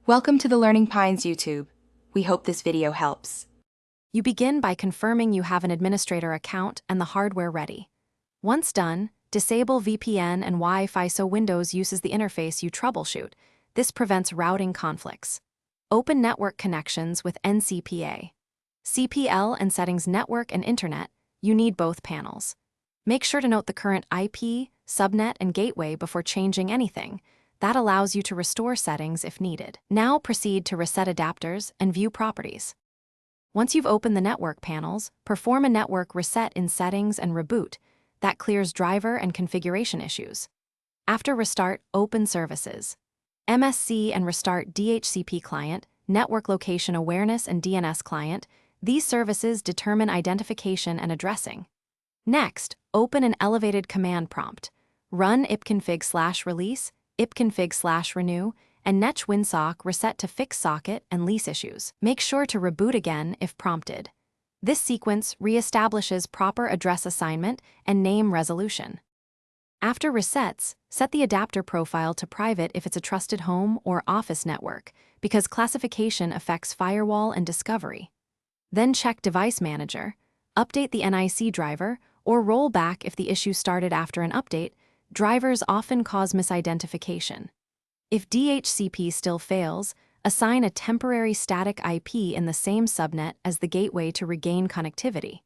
Welcome to the Learning Pines YouTube. We hope this video helps. You begin by confirming you have an administrator account and the hardware ready. Once done, disable VPN and Wi-Fi so Windows uses the interface you troubleshoot. This prevents routing conflicts. Open network connections with NCPA. CPL and settings network and internet, you need both panels. Make sure to note the current IP, subnet, and gateway before changing anything. That allows you to restore settings if needed. Now proceed to reset adapters and view properties. Once you've opened the network panels, perform a network reset in settings and reboot. That clears driver and configuration issues. After restart, open services. MSC and restart DHCP client, network location awareness and DNS client. These services determine identification and addressing. Next, open an elevated command prompt. Run ipconfig/release, ipconfig/renew, and netwinsock reset to fix socket and lease issues. Make sure to reboot again if prompted. This sequence reestablishes proper address assignment and name resolution. After resets, set the adapter profile to private if it's a trusted home or office network, because classification affects firewall and discovery. Then check Device Manager, update the NIC driver, or roll back if the issue started after an update. Drivers often cause misidentification. If DHCP still fails, assign a temporary static IP in the same subnet as the gateway to regain connectivity.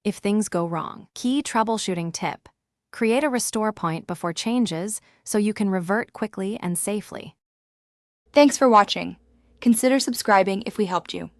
If things go wrong, key troubleshooting tip: create a restore point before changes so you can revert quickly and safely. Thanks for watching. Consider subscribing if we helped you.